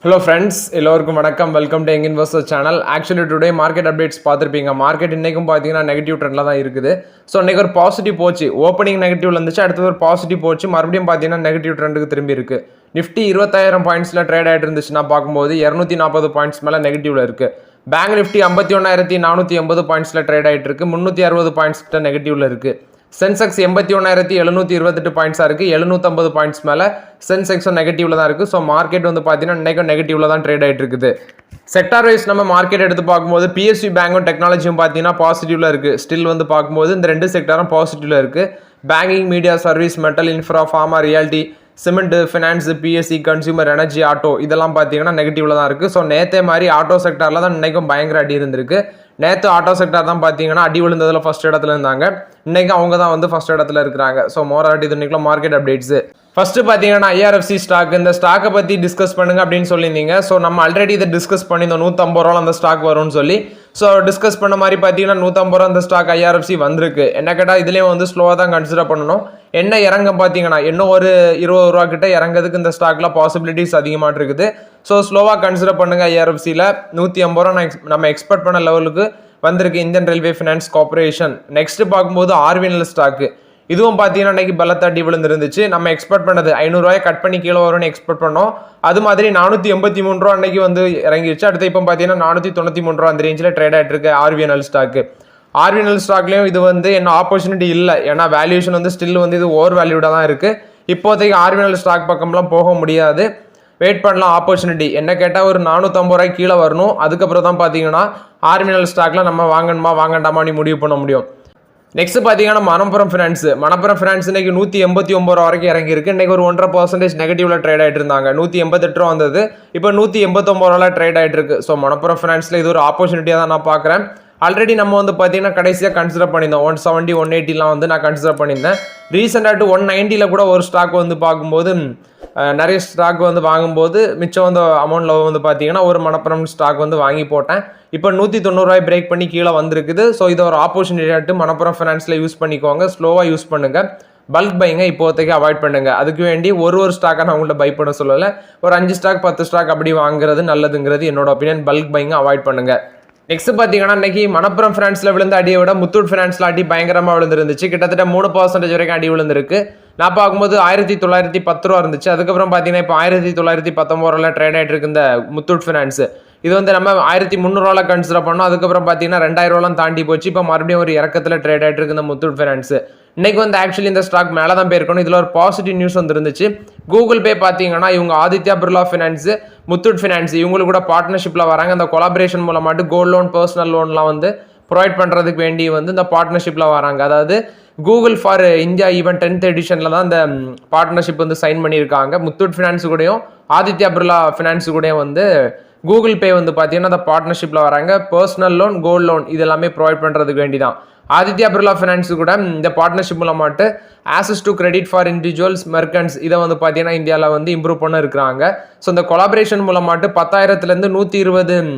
Hello friends, எல்லோருக்கும் வணக்கம். Welcome to young investor channel. Actually today market updates பார்த்துருப்பீங்க. Market இன்றைக்கும் பார்த்தீங்கன்னா நெகட்டிவ் ட்ரெண்டில் தான் இருக்குது. ஸோ இன்றைக்கி ஒரு பாசிட்டிவ் போச்சு. ஓப்பனிங் நெகட்டிவ்ல இருந்துச்சு, அடுத்தது ஒரு பாசிட்டிவ் போச்சு, மறுபடியும் பார்த்தீங்கன்னா நெகட்டிவ் ட்ரெண்டுக்கு திரும்பி இருக்கு. நிஃப்டி 20,000 பாயிண்ட்ஸில் ட்ரேட் ஆகிட்டு இருந்துச்சுன்னா பார்க்கும்போது 240 பாயிண்ட்ஸ் மேலே நெகட்டிவ்ல இருக்குது. பேங்க் நிஃப்டி 51,480 பாயிண்ட்ஸில் ட்ரேட் ஆகிட்டு இருக்கு. 360 பாயிண்ட்ஸ் கிட்ட நெகட்டிவ்ல இருக்குது. சென்செக்ஸ் 81,728 பாயிண்ட்ஸாக இருக்குது. 750 பாயிண்ட்ஸ் மேலே சென்செக்ஸும் நெகட்டிவ்ல தான் இருக்குது. ஸோ மார்க்கெட் வந்து பார்த்தீங்கன்னா இன்றைக்கும் நெகட்டிவ்ல தான் ட்ரேட் ஆகிட்டு இருக்குது. செக்டார் வைஸ் நம்ம மார்க்கெட் எடுத்து பார்க்கும்போது பிஎஸ்சி பேங்கும் டெக்னாலஜியும் பார்த்தீங்கன்னா பாசிட்டிவ்ல இருக்குது. ஸ்டில் வந்து பார்க்கும்போது இந்த ரெண்டு செக்டாரும் பாசிட்டிவ்ல இருக்குது. Banking, media, service, metal, infra, pharma, reality, cement, finance, BSc, consumer, energy, auto இதெல்லாம் பார்த்தீங்கன்னா நெகட்டிவ்ல தான் இருக்குது. ஸோ நேற்றே மாதிரி ஆட்டோ செக்டாரில் தான் இன்றைக்கும் பயங்கர அடி இருந்திருக்கு. நேற்று ஆட்டோ செக்டார் தான் பார்த்தீங்கன்னா அடி விழுந்ததில் ஃபர்ஸ்ட் இடத்துல இருந்தாங்க. இன்றைக்கி அவங்க தான் வந்து ஃபர்ஸ்ட் இடத்துல இருக்கிறாங்க. ஸோ மோராட்டி இது இன்றைக்குள்ள மார்க்கெட் அப்டேட்ஸு. ஃபர்ஸ்ட் பார்த்தீங்கன்னா ஐஆர்எஃப்சி ஸ்டாக், இந்த ஸ்டாக்கை பற்றி டிஸ்கஸ் பண்ணுங்க அப்படின்னு சொல்லியிருந்தீங்க. ஸோ நம்ம ஆல்ரெடி இதை டிஸ்கஸ் பண்ணியிருந்தோம். 150 ரூபா அந்த ஸ்டாக் வரும்னு சொல்லி. ஸோ டிஸ்கஸ் பண்ண மாதிரி பார்த்தீங்கன்னா 150 ரூபா அந்த ஸ்டாக் ஐஆர்எஃப்சி வந்திருக்கு. என்ன கேட்டால் இதுலேயும் வந்து ஸ்லோவாக தான் கன்சிடர் பண்ணணும். என்ன இறங்க பார்த்தீங்கன்னா இன்னும் ஒரு 20 ரூபா கிட்ட இறங்கிறதுக்கு இந்த ஸ்டாக்ல பாசிபிலிட்டிஸ் அதிகமாக இருக்குது. ஸோ ஸ்லோவாக கன்சிடர் பண்ணுங்க. ஐஆர்எஃப்சியில் 150 ரூபா நம்ம எக்ஸ்பெக்ட் பண்ண லெவலுக்கு வந்திருக்கு. Indian railway finance corporation. Next பார்க்கும்போது ஆர்விஎன்எல் ஸ்டாக்கு, இதுவும் பார்த்தீங்கன்னா இன்னைக்கு பலத்த அடி விழுந்துருந்துச்சு. நம்ம எக்ஸ்பெக்ட் பண்ணது 500 ரூபாய் கட் பண்ணி கீழே வரும்னு எக்ஸ்பெக்ட் பண்ணோம். அது மாதிரி 483 ரூபா அன்னைக்கு வந்து இறங்கிடுச்சு. அடுத்து இப்போ பார்த்தீங்கன்னா 493 ரூபா அந்த ரேஞ்சில் ட்ரேட் ஆகிட்டு இருக்கு ஆர்விஎன்எல் ஸ்டாக்கு. ஆர்விஎன்எல் ஸ்டாக்லையும் இது வந்து என்ன ஆப்பர்ச்சுனிட்டி இல்லை. ஏன்னா வேல்யூஷன் வந்து ஸ்டில் வந்து இது ஓவர் வேல்யூடாக தான் இருக்குது. இப்போதைக்கு ஆர்விஎன்எல் ஸ்டாக் பக்கம்லாம் போக முடியாது. வெயிட் பண்ணலாம் ஆப்பர்ச்சுனிட்டி. என்ன கேட்டால் ஒரு 450 ரூபாய்க்கு கீழே வரணும். அதுக்கப்புறம் தான் பார்த்தீங்கன்னா ஆர்விஎன்எல் ஸ்டாக்ல நம்ம வாங்கணுமா வாங்கண்டாமா நீ முடிவு பண்ண முடியும். நெக்ஸ்ட் பார்த்தீங்கன்னா மணப்புரம் ஃபினான்ஸ் இன்னைக்கு 189 ரூபா வரைக்கும் இறங்கியிருக்கு. இன்னைக்கு ஒரு 1.5% நெகட்டிவ்ல ட்ரேட் ஆகிட்டு இருந்தாங்க. 188 ரூபா வந்தது, இப்போ 189 ரூபாய் ட்ரேட் ஆகிட்டு இருக்கு. ஸோ மணப்புரம் ஃபினான்ஸ்ல இது ஒரு ஆப்பர்ச்சுனிட்டியாக தான் நான் பார்க்குறேன். ஆல்ரெடி நம்ம வந்து பார்த்தீங்கன்னா கடைசியாக கன்சிடர் பண்ணியிருந்தோம். 170, 180 வந்து நான் கன்சிடர் பண்ணியிருந்தேன். ரீசெண்டாக 190 கூட ஒரு ஸ்டாக் வந்து பார்க்கும்போது நிறைய ஸ்டாக் வந்து வாங்கும்போது மிச்சம் வந்து அமௌண்ட்டில் வந்து பார்த்தீங்கன்னா ஒரு மணப்புரம் ஸ்டாக் வந்து வாங்கி போட்டேன். இப்போ 190 ரூபாய் பிரேக் பண்ணி கீழே வந்திருக்குது. ஸோ இதை ஒரு ஆப்பர்ச்சுனிட்டி மணப்புரம் ஃபினான்ஸில் யூஸ் பண்ணிக்கோங்க. ஸ்லோவாக யூஸ் பண்ணுங்க. பல்க் பைங்க இப்போதைக்கு அவாய்ட் பண்ணுங்க. அதுக்கு வேண்டி ஒரு ஸ்டாக்கை நான் உங்கள்கிட்ட பை பண்ண சொல்லலை. ஒரு 5 ஸ்டாக் 10 ஸ்டாக் அப்படி வாங்குறது நல்லதுங்கிறது என்னோட ஒப்பீனியன். பல்க் பைங்க அவாய்ட் பண்ணுங்க. நெக்ஸ்ட் பார்த்தீங்கன்னா இன்னைக்கு மணப்புரம் ஃபினான்ஸில் விழுந்த அடியை விட முத்தூட் ஃபினான்ஸில் அடி பயங்கரமாக விழுந்துருந்துச்சு. கிட்டத்தட்ட 3% வரைக்கும் அடி விழுந்திருக்கு. நான் பார்க்கும்போது 1910 ரூபா இருந்துச்சு. அதுக்கப்புறம் பார்த்தீங்கன்னா இப்போ 1919 ரூபாயில் ட்ரேட் ஆகிட்டு இருக்கு இந்த முத்தூட் ஃபினான்ஸ். இது வந்து நம்ம 1300 ரூபாயில் கன்சிடர் பண்ணோம். அதுக்கப்புறம் பார்த்தீங்கன்னா 2000 ரூபாலாம் தாண்டி போச்சு. இப்போ மறுபடியும் ஒரு இறக்கத்தில் ட்ரேட் ஆகிட்டு இருக்கு இந்த முத்தூட் ஃபினான்ஸ். இன்னைக்கு வந்து ஆக்சுவலி இந்த ஸ்டாக் மேலே தான் போயிருக்கணும். இதில் ஒரு பாசிட்டிவ் நியூஸ் வந்துருந்துச்சு. கூகுள் பே பார்த்தீங்கன்னா இவங்க ஆதித்யா பிர்லா ஃபினான்ஸ், முத்தூட் ஃபினான்ஸ் இவங்களுக்கு கூட பார்ட்னர்ஷிப்பில் வராங்க. இந்த கொலாபரேஷன் மூலமாட்டு கோல்டு லோன், பர்சனல் லோன்லாம் வந்து ப்ரொவைட் பண்ணுறதுக்கு வேண்டி வந்து இந்த பார்ட்னர்ஷிப்பில் வராங்க. அதாவது Google for India even 10th எடிஷனில் தான் இந்த பார்ட்னர்ஷிப் வந்து சைன் பண்ணியிருக்காங்க. முத்தூட் ஃபினான்ஸ் கூடயும் ஆதித்யா பிர்லா ஃபினான்ஸ் கூடயும் வந்து கூகுள் பே வந்து பார்த்தீங்கன்னா இந்த பார்ட்னர்ஷிப்பில் வராங்க. பர்சனல் லோன், கோல்டு லோன் இது எல்லாமே ப்ரொவைட் பண்ணுறதுக்கு வேண்டி தான். ஆதித்யா பிர்லா ஃபினான்ஸ் கூட இந்த பார்ட்னர்ஷிப் மூலமாட்டு access to credit for individuals, merchants இதை வந்து பார்த்தீங்கன்னா இந்தியாவில் வந்து இம்ப்ரூவ் பண்ண இருக்கிறாங்க. ஸோ இந்த கொலாபரேஷன் மூலமாட்டு 10,000லேருந்து 120,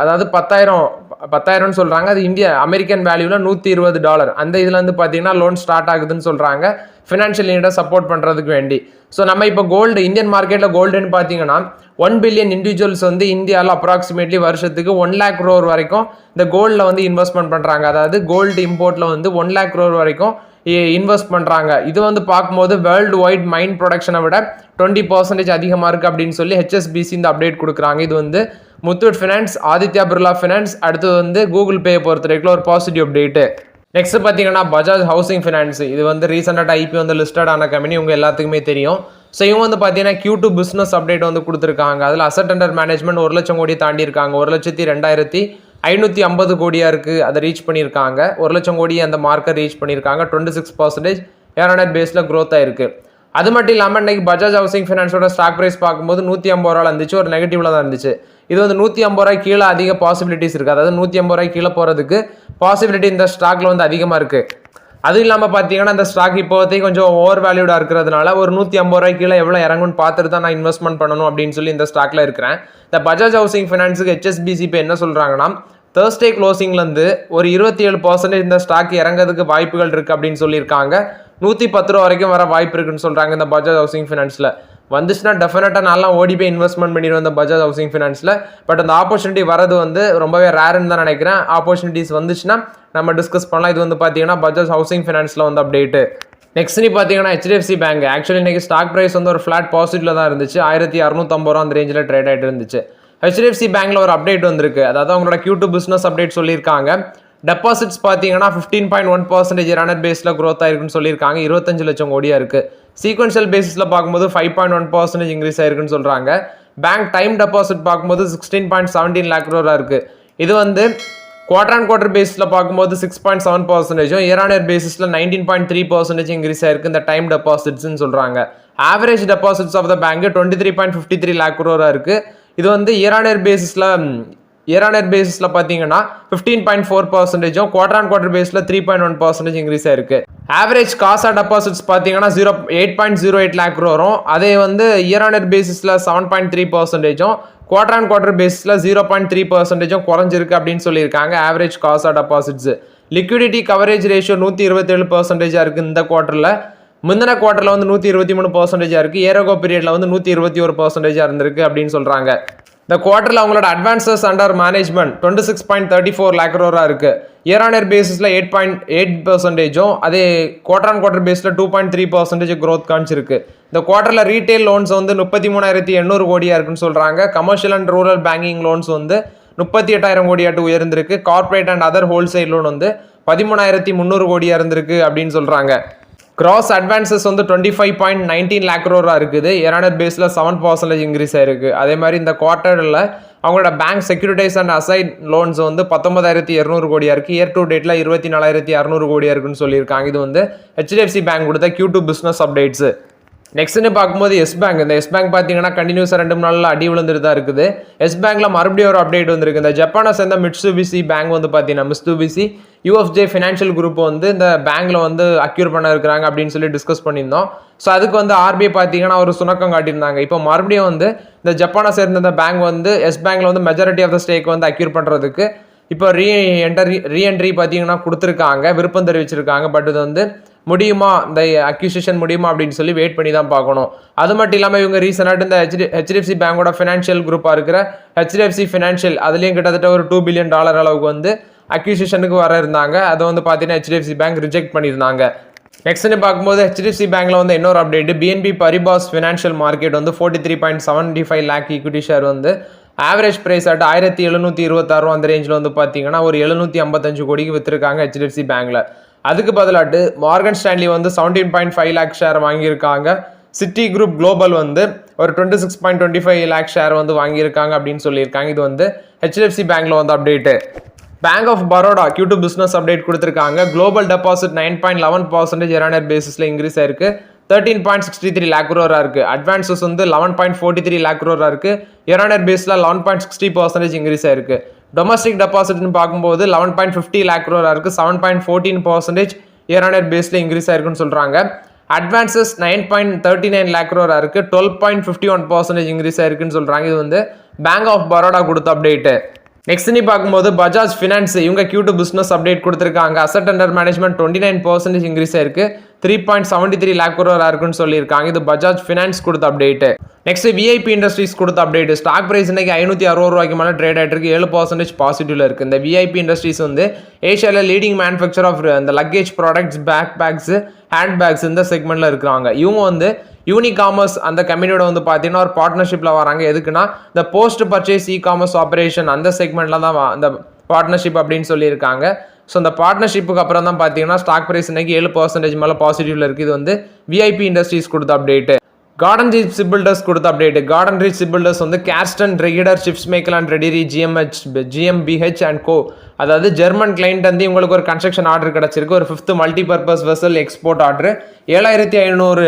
அதாவது 10,000 சொல்கிறாங்க. அது அமெரிக்கன் வேல்யூவில் $120 அந்த இதில் வந்து பார்த்தீங்கன்னா லோன் ஸ்டார்ட் ஆகுதுன்னு சொல்கிறாங்க. ஃபினான்ஷியல் நீடை சப்போர்ட் பண்ணுறதுக்கு வேண்டி. ஸோ நம்ம இப்போ கோல்டு இந்தியன் மார்க்கெட்டில் கோல்டுன்னு பார்த்தீங்கன்னா 1 பில்லியன் இண்டிவிஜுவல்ஸ் வந்து இந்தியாவில் அப்ராக்சிமேட்லி வருஷத்துக்கு 1 lakh crore வரைக்கும் இந்த கோல்டில் வந்து இன்வெஸ்ட்மெண்ட் பண்ணுறாங்க. அதாவது கோல்டு இம்போர்ட்டில் வந்து 1 lakh crore வரைக்கும் இன்வெஸ்ட் பண்ணுறாங்க. இது வந்து பார்க்கும்போது வேர்ல்டு வைட் மைன் ப்ரொடக்ஷனை விட 20% அதிகமாக இருக்குது அப்படின்னு சொல்லி ஹெச்எஸ்பிசி இந்த அப்டேட் கொடுக்குறாங்க. இது வந்து முத்தூட் ஃபினான்ஸ், ஆதித்யா பிர்லா ஃபினான்ஸ், அடுத்தது வந்து கூகுள் பே பொறுத்த வரைக்கும் ஒரு பாசிட்டிவ் அப்டேட்டு. நெக்ஸ்ட் பார்த்தீங்கன்னா பஜாஜ் ஹவுசிங் ஃபினான்ஸ். இது வந்து ரீசெண்டாக ஐபி வந்து லிஸ்டட் ஆன கம்பெனி, உங்கள் எல்லாத்துக்குமே தெரியும். ஸோ இவங்க வந்து பார்த்தீங்கன்னா Q2 பிஸ்னஸ் அப்டேட் வந்து கொடுத்துருக்காங்க. அதில் அசட் அண்டர் மேனேஜ்மெண்ட் 1 லட்சம் கோடி தாண்டி இருக்காங்க. 1,02,550 கோடியாக இருக்குது. அதை ரீச் பண்ணியிருக்காங்க. 1 லட்சம் கோடி அந்த மார்க்கை ரீச் பண்ணியிருக்காங்க. 26% ஏர்னர் பேஸில் க்ரோத் ஆயிருக்கு. அது மட்டும் இல்லாமல் இன்னைக்கு பஜாஜ் ஹவுசிங் ஃபினான்ஸோட ஸ்டாக் ப்ரைஸ் பார்க்கும்போது 150 ரூபாயில் இருந்துச்சு. ஒரு நெகட்டிவ்ல தான் இருந்துச்சு. இது வந்து 150 ரூபாய் கீழே அதிக பாசிபிலிட்டிஸ் இருக்குது. அதாவது 150 ரூபாய் கீழே போகிறதுக்கு பாசிபிலிட்டி இந்த ஸ்டாக்ல வந்து அதிகமாக இருக்குது. அதுவும் இல்லாமல் பார்த்தீங்கன்னா இந்த ஸ்டாக் இப்போதைக்கு கொஞ்சம் ஓவர் வேல்யூடாக இருக்கிறதுனால ஒரு 150 ரூபாய் கீழே எவ்வளோ இறங்குன்னு பார்த்துட்டு தான் நான் இன்வெஸ்ட்மெண்ட் பண்ணணும் அப்படின்னு சொல்லி இந்த ஸ்டாக்ல இருக்கிறேன். இந்த பஜாஜ் ஹவுசிங் ஃபினான்ஸுக்கு ஹெச்எஸ்பிசி இப்போ என்ன சொல்கிறாங்கன்னா தேர்ஸ்டே க்ளோசிங்லேருந்து ஒரு 27% இந்த ஸ்டாக் இறங்கிறதுக்கு வாய்ப்புகள் இருக்குது அப்படின்னு சொல்லியிருக்காங்க. 110 ரூபா வரைக்கும் வர வாய்ப்பு இருக்குன்னு சொல்கிறாங்க இந்த பஜாஜ் ஹவுசிங் ஃபினான்ஸில். வந்துச்சுன்னா டெஃபினட்டாக நல்லா ஓடி போய் இன்வெஸ்ட்மெண்ட் பண்ணிடுவோம் இந்த பஜாஜ் ஹவுசிங் ஃபினான்ஸில். பட் அந்த ஆப்பர்ச்சுனிட்டி வரது வந்து ரொம்பவே ரேருன்னு தான் நினைக்கிறேன். ஆப்பர்ச்சுனிட்டிஸ் வந்துச்சுன்னா நம்ம டிஸ்கஸ் பண்ணலாம். இது வந்து பார்த்தீங்கன்னா பஜாஜ் ஹவுசிங் ஃபினான்ஸில் வந்து அப்டேட்டு. நெக்ஸ்ட் நீ பார்த்தீங்கன்னா HDFC பேங்க். ஆக்சுவலி இன்னைக்கு ஸ்டாக் ப்ரைஸ் வந்து ஒரு ஃபிளாட் பாசிட்டிவ்ல தான் இருந்துச்சு. 1650 ரூபா அந்த ரேஞ்சில் ட்ரேட் ஆகிட்டு இருந்துச்சு. HDFC பேங்க்ல ஒரு அப்டேட் வந்திருக்கு. அதாவது அவங்களோட Q2 பிஸ்னஸ் அப்டேட் சொல்லியிருக்காங்க. டெபாசிட்ஸ் பார்த்தீங்கன்னா 15.1% இயர் ஆன் இயர் பேஸில் க்ரோத் ஆயிருக்குன்னு சொல்லியிருக்காங்க. 25 லட்சம் கோடியா இருக்கு. சீக்வன்ஷியல் பேசிஸில் பார்க்கும்போது 5.1% இன்க்ரீஸ் ஆயிருக்குன்னு சொல்றாங்க. பேங்க் டைம் டெபாசிட் பார்க்கும்போது 16.17 lakh crore இருக்கு. இது வந்து குவார்டர் அண்ட் குவார்டர் பேஸில் பார்க்கும்போது 6.7%, இயர் ஆன் இயர் பேசிஸில் 19.3% இன்க்ரீஸ் ஆயிருக்கு இந்த டைம் டெபாசிட்ஸ்ன்னு சொல்றாங்க. Average deposits of the bank 23.53 lakh crore இருக்கு. இது வந்து இயர் ஆன் இயர் பேசிஸில் பார்த்தீங்கன்னா 15.4%, குவார்டர் அண்ட் குவார்டர் பேஸில் 3.1% இன்க்ரீஸ் ஆயிருக்கு. ஆவரேஜ் காசா டெபாசிட்ஸ் பார்த்தீங்கன்னா 8.08 lakh crore. அதே வந்து இயர் ஆன் இயர் பேசிஸில் 7.3%, குவார்டர் அண்ட் குவார்டர் பேஸில் 0.3% குறைஞ்சிருக்கு அப்படின்னு சொல்லியிருக்காங்க. ஆவரேஜ் காசா டெபாசிட்ஸ். லிக்விடிட்டி கவரேஜ் ரேஷியோ 127% இருக்கு இந்த குவார்டரில். முந்தின குவார்டரில் வந்து 123% இருக்கு. ஏரோகோ பீரியட்ல வந்து 121% இருந்திருக்கு அப்படின்னு சொல்றாங்க. இந்த குவார்டரில் அவங்களோட advances under management 26.34 lakh crore இருக்கு. இயர் ஆன் இயர் பேசிஸில் 8.8%, அதே குவார்டர் அண்ட் குவார்டர் பேஸில் 2.3% க்ரோத் காமிச்சிருக்கு. இந்த குவார்டரில் ரீட்டைல் லோன்ஸ் வந்து 33,800 கோடியா இருக்குன்னு சொல்றாங்க. Commercial and rural banking loans வந்து 38,000 கோடியாட்டு உயர்ந்திருக்கு. Corporate and other wholesale loan வந்து 13,300 கோடியா இருந்திருக்கு அப்படின்னு சொல்றாங்க. கிராஸ் அட்வான்சஸ் வந்து 25.19 lakh crore இருக்குது. இயர் ஆன் இயர் பேஸில் 7% இன்க்ரீஸ் ஆயிருக்கு. அதே மாதிரி இந்த குவார்டரில் அவங்களோட bank securities and aside loans வந்து 19,200 கோடியா இருக்கு. இயர் டு டேட்ல 24,600 கோடியா இருக்குன்னு சொல்லியிருக்காங்க. இது வந்து HDFC பேங்க் கொடுத்த Q2 பிஸ்னஸ் அப்டேட்ஸ். நெக்ஸ்ட்னு பார்க்கும்போது எஸ் பேங்க். இந்த எஸ் பேங்க் பார்த்தீங்கன்னா கண்டினியூஸாக 2 நாளில் அடி விழுந்துட்டு தான் இருக்குது. எஸ் பேங்க்ல மறுபடியும் ஒரு அப்டேட் வந்திருக்கு. இந்த ஜப்பானை சேர்ந்த மிட்சுபிஷி பேங்க் வந்து பார்த்தீங்கன்னா மிட்சுபிஷி UFJ ஃபினான்ஷியல் குரூப் வந்து இந்த பேங்க்ல வந்து அக்யூர் பண்ண இருக்கிறாங்க அப்படின்னு சொல்லி டிஸ்கஸ் பண்ணியிருந்தோம். ஸோ அதுக்கு வந்து RBI பார்த்தீங்கன்னா ஒரு சுணக்கம் காட்டியிருந்தாங்க. இப்போ மறுபடியும் வந்து இந்த ஜப்பானை சேர்ந்த இந்த பேங்க் வந்து எஸ் பேங்க்ல வந்து மெஜாரிட்டி ஆஃப் த ஸ்டேக் வந்து அக்யூர் பண்ணுறதுக்கு இப்போ ரீஎன்ட்ரி பார்த்தீங்கன்னா கொடுத்துருக்காங்க, விருப்பம் தெரிவிச்சிருக்காங்க. பட் இது வந்து முடியுமா, இந்த அக்யூசிஷன் முடியுமா அப்படின்னு சொல்லி வெயிட் பண்ணி தான் பார்க்கணும். அது மட்டும் இல்லாமல் இவங்க ரீசெண்டாக இந்த HDFC பேங்கோட ஃபினான்ஷியல் குரூப்பாக இருக்கிற HDFC ஃபினான்ஷியல் அதுலேயும் கிட்டத்தட்ட ஒரு $2 billion அளவுக்கு வந்து அக்யூசிஷனுக்கு வர இருந்தாங்க. அதை வந்து பார்த்தீங்கன்னா HDFC பேங்க் ரிஜெக்ட் பண்ணியிருந்தாங்க. நெக்ஸ்ட்னு பார்க்கும்போது HDFC பேங்க்ல வந்து இன்னொரு update. BNP Paribas financial market வந்து 43.75 lakh ஈக்விட்டி ஷேர் வந்து ஆவரேஜ் பிரைஸ் ஆட் 1,726 அந்த ரேஞ்சில் வந்து பார்த்தீங்கன்னா ஒரு 755 கோடிக்கு விற்றுருக்காங்க HDFC பேங்க்ல. அதுக்கு பதிலாட்டு மார்கன் ஸ்டான்லி வந்து 17.5 lakh ஷேர் வாங்கியிருக்காங்க. சிட்டி குரூப் குளோபல் வந்து ஒரு 26.25 lakh ஷேர் வந்து வாங்கியிருக்காங்க அப்படின்னு சொல்லியிருக்காங்க. இது வந்து HDFC பேங்க்ல வந்து update. Bank of Baroda Q2 business update கொடுத்துருக்காங்க. Global deposit 9.11% year on year பேசிஸில் இன்க்ரீஸ் ஆயிருக்கு. 13.63 lakh crore இருக்கு. அட்வான்சஸ் வந்து 11.43 lakh crore இருக்கு. இயர் ஆன் இயர் பேஸில் 11.60% இன்க்ரீஸ் ஆயிருக்கு. டொமஸ்டிக் டெபாசிட்னு பார்க்கும்போது 11.50 lakh crore இருக்கு. 7.14% இயர் ஆன் இயர் பேஸில் இன்க்ரீஸ் ஆயிருக்குன்னு சொல்றாங்க. அட்வான்சஸ் 9.39 lakh crore இருக்கு. 12.51% இன்க்ரீஸ் ஆயிருக்குன்னு சொல்றாங்க. இது வந்து பேங்க் ஆஃப் பரோடா கொடுத்த அப்டேட்டு. நெக்ஸ்ட் நீ பார்க்கும்போது பஜாஜ் ஃபினான்ஸ் இவங்க Q2 பிஸ்னஸ் அப்டேட் கொடுத்துருக்காங்க. அசட் அண்டர் மேனேஜ்மெண்ட் 29% இன்க்ரீஸ் ஆயிருக்கு. 3.73 lakh crore இருக்குன்னு சொல்லியிருக்காங்க. இது பஜாஜ் ஃபினான்ஸ் கொடுத்த அப்டேட். நெக்ஸ்ட் VIP இண்டஸ்ட்ரீஸ் கொடுத்த அப்டேட். ஸ்டாக் பிரைஸ் இன்னைக்கு 560 ரூபாய்க்கு மேலே ட்ரேட் ஆகிட்டு இருக்கு. 7% பாசிட்டிவ்ல இருக்கு. இந்த VIP இண்டஸ்ட்ரீஸ் வந்து ஏஷியாவில் லீடிங் மேனுஃபேக்சர் ஆஃப் இந்த luggage products, back packs, hand bags இந்த செக்மெண்ட்ல இருக்கிறாங்க. இவங்க வந்து யூனிகாமர்ஸ் அந்த கம்பெனியோட வந்து பார்த்தீங்கன்னா ஒரு பார்ட்னர்ஷிப்பில் வராங்க. எதுக்குன்னா இந்த போஸ்ட் பர்ச்சேஸ் காமர்ஸ் ஆப்ரேஷன் அந்த செக்மெண்ட்ல தான் அந்த பார்ட்னர்ஷிப் அப்படின்னு சொல்லியிருக்காங்க. ஸோ இந்த பார்ட்னர்ஷிப்புக்கு அப்புறம் தான் பார்த்தீங்கன்னா ஸ்டாக் ப்ரைஸ் இன்னைக்கு 7% மேலே பாசிட்டிவ்ல இருக்குது. இது வந்து VIP இண்டஸ்ட்ரீஸ் கொடுத்த அப்டேட். கார்டன் ரீச் சிபில்டர்ஸ் கொடுத்த அப்டேட். கார்டன் ரீச் சிபில்டர்ஸ் வந்து Carsten Rehder Schiffsmakler and Reederei GmbH and Co. அதாவது ஜெர்மன் கிளைண்ட் வந்து இவங்களுக்கு ஒரு கன்ஸ்ட்ரக்ஷன் ஆர்டர் கிடைச்சிருக்கு. ஒரு 5th multipurpose vessel export order 7500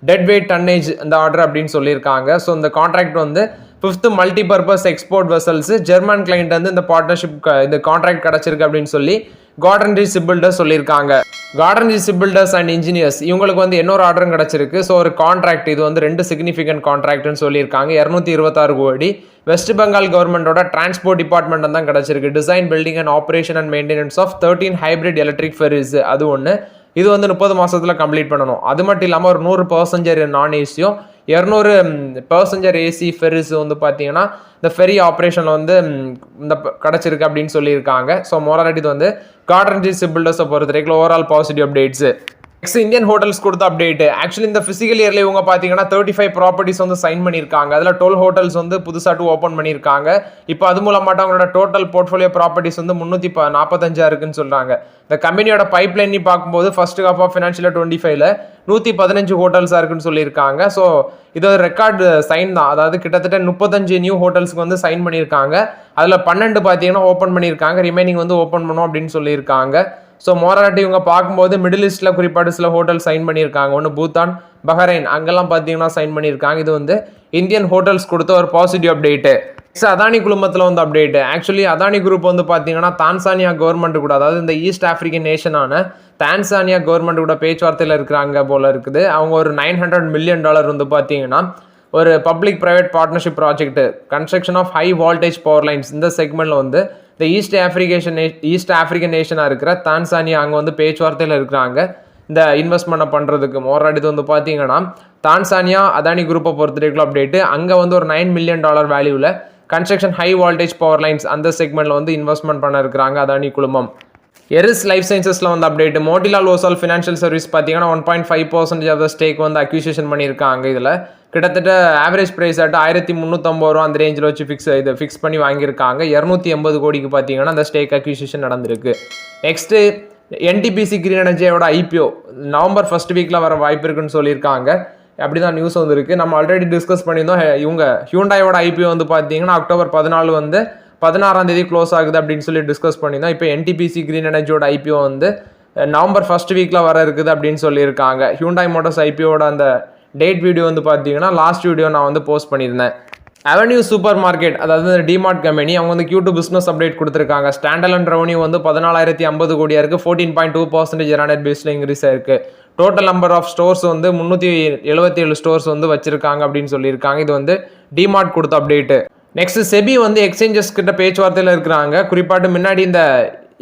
dead weight tonnage இந்த ஆர்டர் அப்படின்னு சொல்லியிருக்காங்க. ஸோ இந்த கான்ட்ராக்ட் வந்து 5th multipurpose export vessels German client வந்து இந்த பார்ட்னர்ஷிப் இந்த கான்ட்ராக்ட் கிடைச்சிருக்கு அப்படின்னு சொல்லி கார்டன் ரீச் சிபில்டர்ஸ் சொல்லியிருக்காங்க. கார்டன் ரீச் சிபில்டர்ஸ் அண்ட் இன்ஜினியர்ஸ் இவங்களுக்கு வந்து இன்னொரு ஆர்டரும் கிடைச்சிருக்கு. ஸோ ஒரு கான்ட்ராக்ட் இது வந்து 2 சிக்னிஃபிகன்ட் கான்ட்ராக்ட்னு சொல்லியிருக்காங்க. 226 கோடி வெஸ்ட் பெங்கால் கவர்மெண்டோட டிரான்ஸ்போர்ட் டிபார்ட்மெண்ட் தான் கிடைச்சிருக்கு. Design, building and operation and maintenance of 13 hybrid electric ferries அது ஒன்று. இது வந்து 30 மாசத்துல கம்ப்ளீட் பண்ணணும். அது மட்டும் இல்லாமல் ஒரு 100 பேசஞ்சர் நான் ஏசியும் 200 பேசஞ்சர் ஏசி ஃபெரிஸ் வந்து பார்த்தீங்கன்னா இந்த ஃபெரி ஆப்ரேஷனில் வந்து இந்த கிடச்சிருக்கு அப்படின்னு சொல்லியிருக்காங்க. ஸோ மோராலிட்டி இது வந்து கார்டன் ஜி சிபில்டர்ஸை பொறுத்த வரைக்கும் overall positive updates. Next Indian hotels கொடுத்த அப்டேட். ஆக்சுவலி இந்த ஃபிசிக்கல் இயர்ல இவங்க பார்த்தீங்கன்னா 35 ப்ராப்பர்ட்டிஸ் வந்து சைன் பண்ணியிருக்காங்க. அதில் 12 ஹோட்டல்ஸ் வந்து புதுசாக ஓப்பன் பண்ணியிருக்காங்க. இப்போ அது மூலமாட்ட அவங்களோட டோட்டல் போர்ட்ஃபோலியோ ப்ராப்பர்ட்டிஸ் வந்து 345 இருக்குன்னு சொல்றாங்க. இந்த கம்பெனியோட பைப்லைன் பார்க்கும்போது ஃபர்ஸ்ட் ஹாஃப் ஆஃப் ஃபினான்ஷியல் 25ல 115 ஹோட்டல்ஸாக இருக்குன்னு சொல்லியிருக்காங்க. ஸோ இது ஒரு ரெக்கார்டு சைன் தான். அதாவது கிட்டத்தட்ட 35 நியூ ஹோட்டல்ஸ்க்கு வந்து சைன் பண்ணியிருக்காங்க. அதில் 12 பார்த்தீங்கன்னா ஓப்பன் பண்ணியிருக்காங்க, ரிமைனிங் வந்து ஓப்பன் பண்ணும் அப்படின்னு சொல்லியிருக்காங்க. ஸோ மோராலிட்டி இவங்க பார்க்கும்போது மிடில் ஈஸ்டில் குறிப்பாடு சில ஹோட்டல் சைன் பண்ணியிருக்காங்க. ஒன்று பூட்டான், பஹ்ரைன் அங்கெல்லாம் பார்த்தீங்கன்னா சைன் பண்ணியிருக்காங்க. இது வந்து இந்தியன் ஹோட்டல்ஸ் கொடுத்த ஒரு பாசிட்டிவ் அப்டேட்டு. நெக்ஸ்ட் அதானி குழுமத்தில் வந்து அப்டேட். ஆக்சுவலி அதானி குரூப் வந்து பார்த்தீங்கன்னா தான்சானியா கவர்மெண்ட் கூட, அதாவது இந்த ஈஸ்ட் ஆப்பிரிக்கன் நேஷனான தான்சானியா கவர்மெண்ட் கூட பேச்சுவார்த்தையில் இருக்கிறாங்க போல இருக்குது. அவங்க ஒரு $900 மில்லியன் வந்து பார்த்தீங்கன்னா ஒரு public private partnership project construction of high voltage power lines இந்த செக்மெண்ட்டில் வந்து இந்த ஈஸ்ட் ஆப்பிரிக்கன் நேஷனாக இருக்கிற தான்சானியா அங்கே வந்து பேச்சுவார்த்தையில் இருக்கிறாங்க இந்த இன்வெஸ்ட்மெண்ட்டை பண்ணுறதுக்கு. மோராலிட்டி வந்து பார்த்தீங்கன்னா தான்சானியா அதானி குரூப்பை பொறுத்தவரைக்கும் அப்டேட்டு அங்கே வந்து ஒரு $9 மில்லியன் வேல்யூவில் construction high voltage power lines அந்த செக்மெண்ட்டில் வந்து இன்வெஸ்ட்மெண்ட் பண்ண இருக்கிறாங்க அதானி குழுமம். எரிஸ் லைஃப் சயின்சஸில் வந்து அப்டேட். மோட்டிலால் ஓசால் ஃபினான்ஷியல் சர்வீஸ் பார்த்தீங்கன்னா 1.5% ஆஃப் த ஸ்டேக் வந்து அக்யூசியேஷன் பண்ணியிருக்காங்க. இதில் கிட்டத்தட்ட ஆவரேஜ் ப்ரைஸ் ஆட்டு 1350 ரூபா அந்த ரேஞ்சில் வச்சு ஃபிக்ஸ் பண்ணி வாங்கியிருக்காங்க. 280 கோடிக்கு பார்த்தீங்கன்னா அந்த ஸ்டேக் அக்யூசியேஷன் நடந்திருக்கு. நெக்ஸ்ட்டு என்டிபிசி கிரீன் எனர்ஜியோட ஐபிஓ நவம்பர் ஃபர்ஸ்ட் வீக்கில் வர வாய்ப்பு இருக்குன்னு சொல்லியிருக்காங்க. அப்படி தான் நியூஸ் வந்துருக்கு. நம்ம ஆல்ரெடி டிஸ்கஸ் பண்ணியிருந்தோம். இவங்க ஹியூண்டாயோட ஐபிஓ வந்து பார்த்தீங்கன்னா அக்டோபர் 14 வந்து 16ஆம் தேதி க்ளோஸ் ஆகுது அப்படின்னு சொல்லி டிஸ்கஸ் பண்ணியிருந்தோம். இப்போ என்டிபிசி கிரீன் எனர்ஜியோட ஐபிஓ வந்து நவம்பர் ஃபர்ஸ்ட் வீக்கில் வர இருக்குது அப்படின்னு சொல்லியிருக்காங்க. ஹியூண்டாய் மோட்டார்ஸ் ஐபிஓட அந்த டேட் வீடியோ வந்து பார்த்தீங்கன்னா லாஸ்ட் வீடியோ நான் வந்து போஸ்ட் பண்ணியிருந்தேன். அவென்யூ சூப்பர் மார்க்கெட், அதாவது டிமார்ட் கம்பெனி, அவங்க வந்து Q2 பிஸ்னஸ் அப்டேட் கொடுத்துருக்காங்க. ஸ்டாண்டலன் ரெவன்யூ வந்து 14,050 கோடியாக இருக்குது. 14.2% இயர் பேஸில் இன்க்ரீஸ் ஆயிருக்கு. டோட்டல் நம்பர் ஆஃப் ஸ்டோர்ஸ் வந்து 377 ஸ்டோர்ஸ் வந்து வச்சிருக்காங்க அப்படின்னு சொல்லியிருக்காங்க. இது வந்து டிமார்ட் கொடுத்த அப்டேட்டு. நெக்ஸ்ட் செபி வந்து எக்ஸ்சேஞ்சஸ் கிட்ட பேச்சுவார்த்தையில் இருக்கிறாங்க. குறிப்பாட்டு முன்னாடி இந்த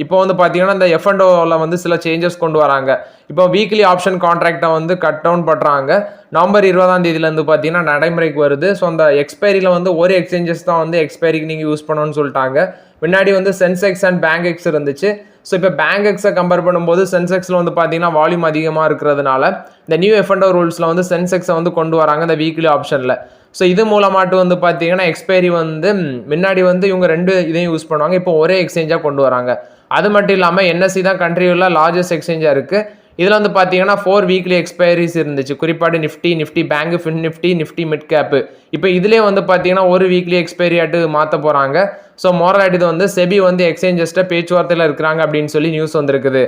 இப்போ வந்து பார்த்தீங்கன்னா இந்த F&Oவில் வந்து சில சேஞ்சஸ் கொண்டு வராங்க. இப்போ வீக்லி ஆப்ஷன் கான்ட்ராக்டை வந்து கட் டவுன் பண்ணுறாங்க. நவம்பர் 20ஆம் தேதியிலேருந்து பார்த்தீங்கன்னா நடைமுறைக்கு வருது. ஸோ அந்த எக்ஸ்பைரியில் வந்து ஒரு எக்ஸ்சேஞ்சஸ் தான் வந்து எக்ஸ்பைரிக்கு நீங்கள் யூஸ் பண்ணணும்னு சொல்லிட்டாங்க. முன்னாடி வந்து சென்செக்ஸ் அண்ட் பேங்க் எக்ஸ் இருந்துச்சு. ஸோ இப்போ பேங்க் எக்ஸை கம்பேர் பண்ணும்போது சென்செக்ஸில் வந்து பார்த்தீங்கன்னா வால்யூம் அதிகமாக இருக்கிறதுனால இந்த நியூ F&O ரூல்ஸில் வந்து சென்செக்ஸை வந்து கொண்டு வராங்க இந்த வீக்லி ஆப்ஷனில். ஸோ இது மூலமாட்டு வந்து பார்த்தீங்கன்னா எக்ஸ்பைரி வந்து முன்னாடி வந்து இவங்க 2 இதையும் யூஸ் பண்ணுவாங்க. இப்போ ஒரே எக்ஸ்சேஞ்சாக கொண்டு வராங்க. அது மட்டும் இல்லாமல் NSE தான் கண்ட்ரியில் லார்ஜஸ்ட் எக்ஸ்சேஞ்சாக இருக்குது. இதில் வந்து பார்த்தீங்கன்னா 4 வீக்லி எக்ஸ்பைரிஸ் இருந்துச்சு. குறிப்பாடு Nifty bank, Fin Nifty mid cap. இப்போ இதிலே வந்து பார்த்தீங்கன்னா ஒரு வீக்லி எக்ஸ்பைரி ஆட்டு மாற்ற போகிறாங்க. ஸோ மோரலாட்டி வந்து செபி வந்து எக்ஸ்சேஞ்சஸ்ட்டை பேச்சுவார்த்தையில் இருக்கிறாங்க அப்படின்னு சொல்லி நியூஸ் வந்திருக்குது.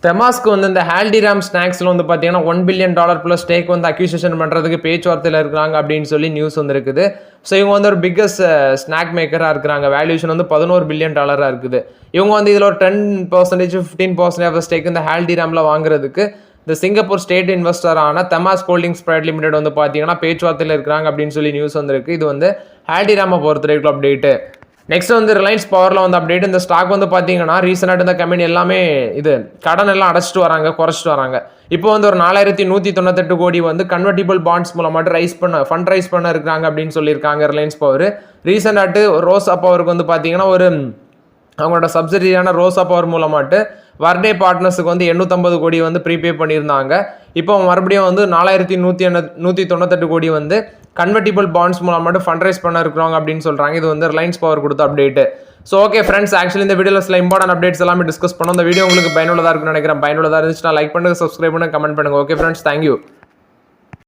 தெமாஸ்க்கு வந்து இந்த ஹால்டிராம் ஸ்நாக்ஸில் வந்து பார்த்தீங்கன்னா $1 பில்லியன் ப்ளஸ் ஸ்டேக் வந்து அக்யூசியேஷன் பண்ணுறதுக்கு பேச்சுவார்த்தையில் இருக்கிறாங்க அப்படின்னு சொல்லி நியூஸ் வந்துருக்குது. ஸோ இவங்க வந்து ஒரு பிக்கஸ்ட் ஸ்நாக் மேக்கராக இருக்கிறாங்க. வேல்யூஷன் வந்து $11 பில்லியன் இருக்குது. இவங்க வந்து இதில் ஒரு 10% 15% ஆஃப் ஸ்டேக் இந்த ஹால்டிராமில் வாங்குறதுக்கு இந்த சிங்கப்பூர் ஸ்டேட் இன்வெஸ்டரான தெமாஸ் ஹோல்டிங்ஸ் பிரைவேட் லிமிடெட் வந்து பார்த்தீங்கன்னா பேச்சுவார்த்தையில் இருக்கிறாங்க அப்படின்னு சொல்லி நியூஸ் வந்திருக்கு. இது வந்து ஹால்டிராமை பொறுத்த வரைக்கும் அப்டேட்டு. நெக்ஸ்ட் வந்து ரிலையன்ஸ் பவரில் வந்து அப்டேட். இந்த ஸ்டாக் வந்து பார்த்தீங்கன்னா ரீசெண்டாக இந்த கம்பெனி எல்லாமே இது கடன் எல்லாம் அடைச்சிட்டு வராங்க, குறைச்சிட்டு வராங்க. இப்போ வந்து ஒரு 4198 கோடி வந்து கன்வெர்டிபிள் பாண்ட்ஸ் மூலமாட்டு ஃபண்ட் ரைஸ் பண்ண இருக்கிறாங்க அப்படின்னு சொல்லியிருக்காங்க ரிலையன்ஸ் பவர். ரீசெண்டாட்டு ரோசா பவருக்கு வந்து பார்த்தீங்கன்னா ஒரு அவங்களோட சப்சிடியான ரோசா பவர் மூலமாட்டு வர்டே பார்ட்னர்ஸுக்கு வந்து 850 கோடி வந்து ப்ரீபே பண்ணியிருந்தாங்க. இப்போ மறுபடியும் வந்து 4198 கோடி வந்து கன்வெர்டிபிள் பாண்ட்ஸ் மூலமாட்டு ஃபண்ட் ரைஸ் பண்ண இருக்கிறாங்க அப்படின்னு சொல்கிறாங்க. இது வந்து ரிலையன்ஸ் பவர் கொடுத்த update. So okay friends, actually இந்த வீடியோவில் சில இம்பார்ட்டன்ட் அப்டேட்ஸ் எல்லாமே டிஸ்கஸ் பண்ணோம். இந்த வீடியோ உங்களுக்கு பயனுள்ளதாக இருக்குன்னு நினைக்கிறேன். பயனுள்ளதாக இருந்துச்சுன்னா லைக் பண்ணுங்கள், சப்ஸ்கிரைப் பண்ணுங்கள், கமெண்ட் பண்ணுங்கள். Okay friends, thank you.